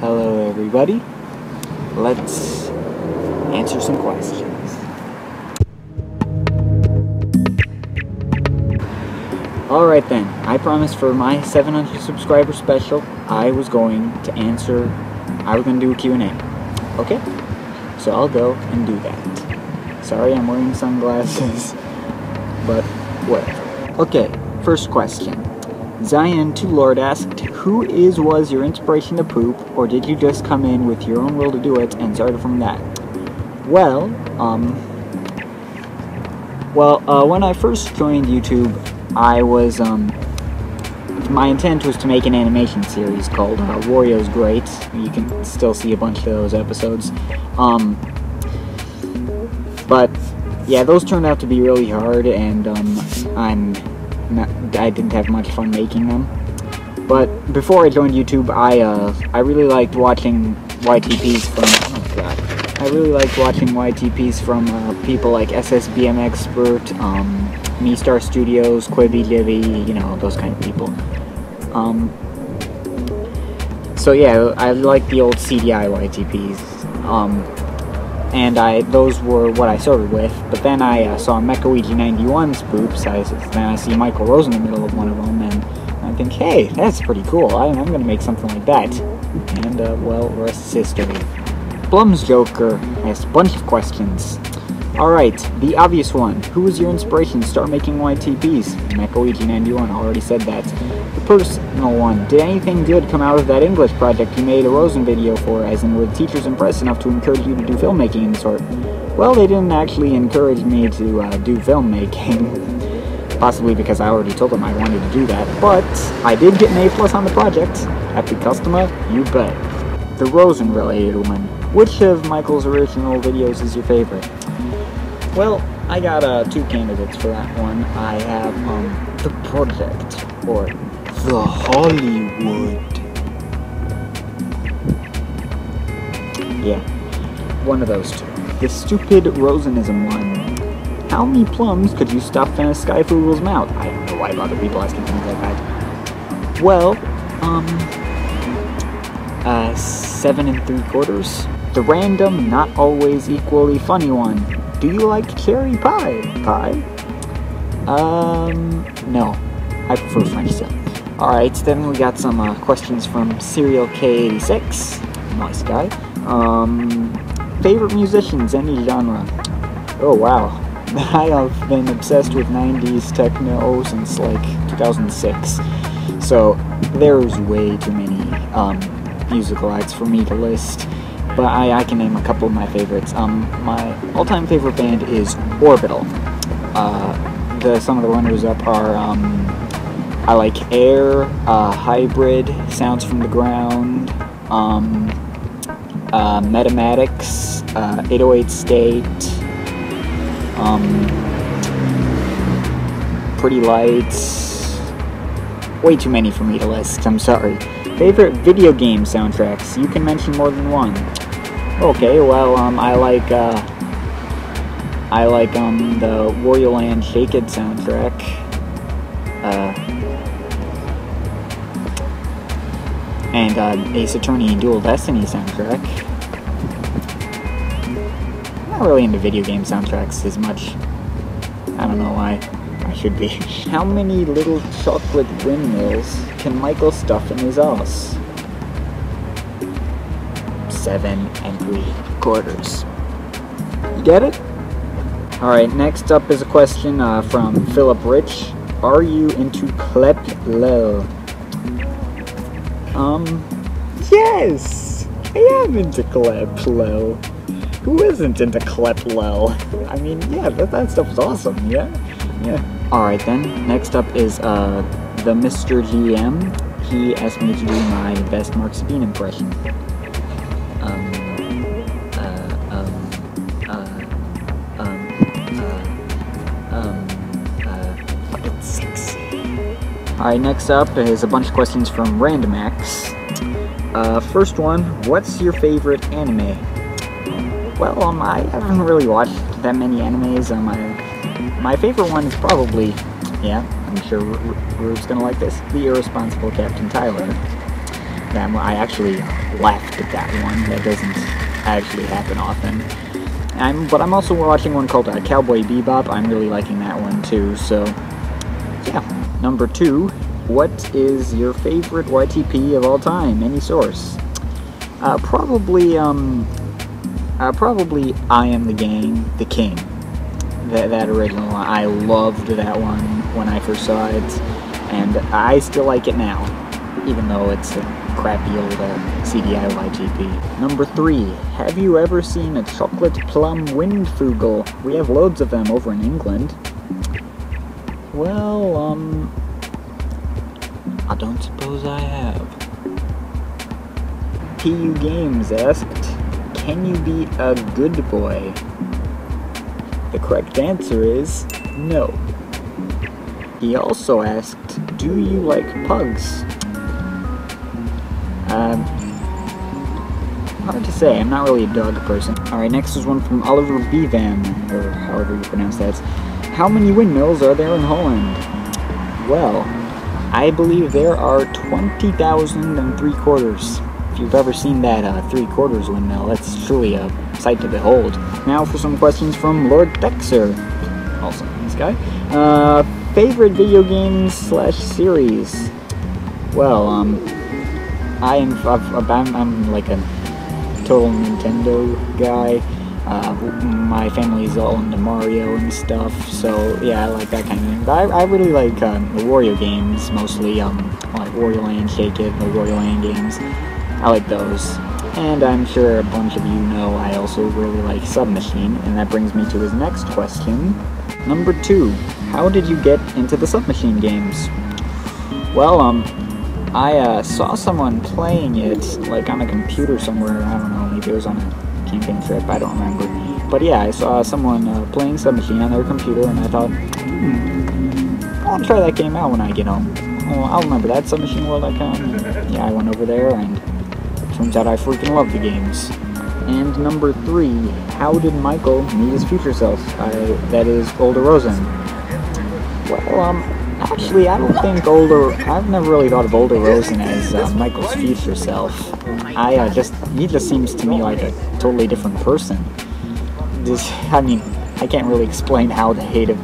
Hello everybody. Let's answer some questions. Alright then, I promised for my 700 subscriber special, I was going to do a Q&A. Okay? So I'll go and do that. Sorry I'm wearing sunglasses, but whatever. Okay, first question. Zion2Lord asked, who was your inspiration to poop, or did you just come in with your own will to do it and started from that? Well, when I first joined YouTube, my intent was to make an animation series called Wario's Great. You can still see a bunch of those episodes. But, yeah, those turned out to be really hard, and I didn't have much fun making them. But before I joined YouTube, I really liked watching YTPs from people like SSBM Expert, MeStar Studios, Quibi Livy, you know, those kind of people. So yeah, I like the old CDI YTPs. And those were what I started with, but then I saw MechaWeegie91's poops, then I see Michael Rose in the middle of one of them, and I think, hey, that's pretty cool, I'm going to make something like that. And, well, rest is history. Blum's Joker asked a bunch of questions. Alright, the obvious one. Who was your inspiration to start making YTPs? MechaWeegie91, already said that. The personal one. Did anything good come out of that English project you made a Rosen video for, as in were the teachers impressed enough to encourage you to do filmmaking and sort? Well, they didn't actually encourage me to do filmmaking. Possibly because I already told them I wanted to do that, but I did get an A+ on the project. Happy customer, you bet. The Rosen-related one. Which of Michael's original videos is your favorite? Well, I got two candidates for that one. I have The Project, or The Hollywood. Yeah, one of those two. The stupid Rosenism one. How many plums could you stuff in a Skyfoogel's mouth? I don't know why bother people asking things like that. Well, 7 3/4. The random, not always equally funny one. Do you like cherry pie? No. I prefer French silk. Alright, then we got some questions from Serial K86. Nice guy. Favorite musicians, any genre? Oh wow. I have been obsessed with 90s techno since like 2006. So there's way too many musical acts for me to list. But I can name a couple of my favorites. My all-time favorite band is Orbital. Some of the runners-up are I Like Air, Hybrid, Sounds from the Ground, Metamatics, 808 State, Pretty Lights. Way too many for me to list, I'm sorry. Favorite video game soundtracks? You can mention more than one. Okay, well, I like the Wario Land Shake It soundtrack. And Ace Attorney and Dual Destiny soundtrack. I'm not really into video game soundtracks as much. I don't know why. I should be. How many little chocolate windmills can Michael stuff in his ass? 7 3/4. You get it? Alright, next up is a question from Philip Rich. Are you into Klep Lel? Yes! I am into Klep Lel. Who isn't into Klep Lel? I mean, yeah, that stuff is awesome, yeah? Yeah. Alright then, next up is the Mr. GM. He asked me to do my best Mark Sabine impression. It's sexy. Alright, next up is a bunch of questions from RandomX. First one, what's your favorite anime? Well, I haven't really watched that many animes. My favorite one is probably, yeah, I'm sure Rube's gonna like this, The Irresponsible Captain Tyler. I actually laughed at that one. That doesn't actually happen often. But I'm also watching one called Cowboy Bebop. I'm really liking that one too. So yeah. Number 2. What is your favorite YTP of all time? Any source? Probably I Am the Gang, the King. That original one. I loved that one when I first saw it, and I still like it now, even though it's a crappy old CDI YTP. Number 3. Have you ever seen a chocolate plum windfugel? We have loads of them over in England. Well, I don't suppose I have. PU Games asked, can you be a good boy? The correct answer is no. He also asked, do you like pugs? Hard to say, I'm not really a dog person. Alright, next is one from Oliver Bevan, or however you pronounce that. How many windmills are there in Holland? Well, I believe there are 20,3/4. If you've ever seen that 3/4 windmill, that's truly a sight to behold. Now for some questions from Lord Dexter, also this guy. Favorite video games / series? Well, I'm like a total Nintendo guy. My family's all into Mario and stuff, so yeah, I like that kind of thing. But I really like the Wario games, mostly like Wario Land, Shake It, the Wario Land games. I like those. And I'm sure a bunch of you know I also really like Submachine, and that brings me to his next question. Number 2, how did you get into the Submachine games? Well, I saw someone playing it, like on a computer somewhere, I don't know, maybe it was on a camping trip, I don't remember. But yeah, I saw someone playing Submachine on their computer, and I thought, I want to try that game out when I get home. Oh, I'll remember that, submachineworld.com. Yeah, I went over there, and turns out I freaking love the games. And number 3, how did Michael meet his future self? That is, Older Rosen. Well, actually, I don't think I've never really thought of Older Rosen as Michael's future self. He just seems to me like a totally different person. I mean, I can't really explain how they have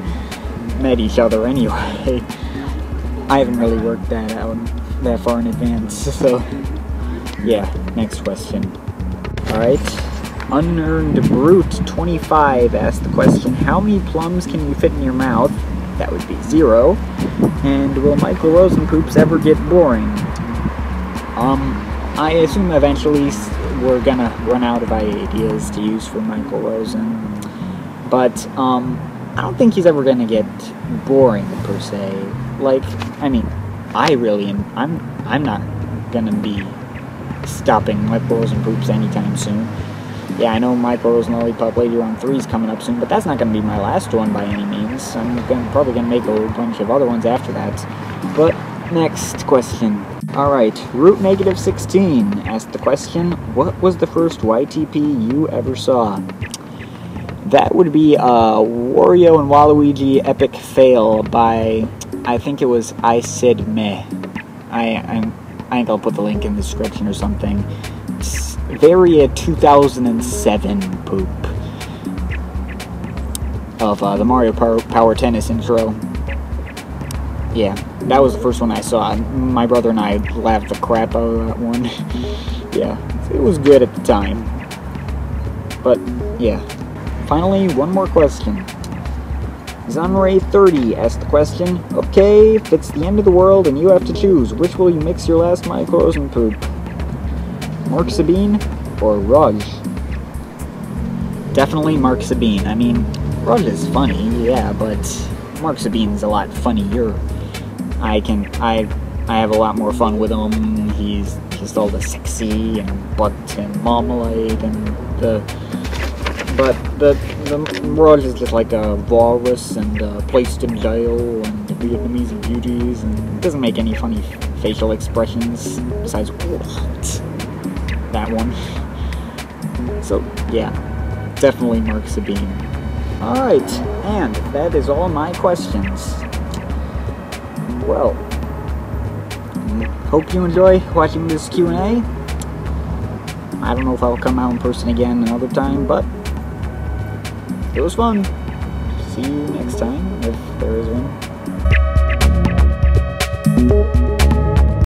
met each other anyway. I haven't really worked that out that far in advance, so yeah, next question. Alright, Unearned Brute 25 asked the question, how many plums can you fit in your mouth? That would be 0. And will Michael Rosen poops ever get boring? I assume eventually we're gonna run out of ideas to use for Michael Rosen, but I don't think he's ever gonna get boring per se. Like, I mean, I'm not gonna be stopping Michael Rosen poops anytime soon. Yeah, I know Michael Rosen Lollipop Lady on 3 is coming up soon, but that's not gonna be my last one by any means. I'm probably gonna make a bunch of other ones after that. But next question. Alright, Root-16 asked the question, what was the first YTP you ever saw? That would be Wario and Waluigi Epic Fail by, I think it was I Said Meh. I think I'll put the link in the description or something. It's very 2007 poop of the Mario Power Tennis intro. Yeah, that was the first one I saw. My brother and I laughed the crap out of that one. Yeah, it was good at the time. But, yeah. Finally, one more question. Zanray30 asked the question, okay, if it's the end of the world and you have to choose, which will you mix your last Michael Rosen poop? Mark Sabine or Raj? Definitely Mark Sabine. I mean, Raj is funny, yeah, but Mark Sabine's a lot funnier. I have a lot more fun with him. He's just all the sexy and butt and marmalade and the Raj is just like a walrus and placed in jail and the Vietnamese beauties, and doesn't make any funny facial expressions besides that one. So yeah, definitely Mark Sabine. Alright, and that is all my questions. Well, hope you enjoy watching this Q&A. I don't know if I'll come out in person again another time, but it was fun. See you next time, if there is one.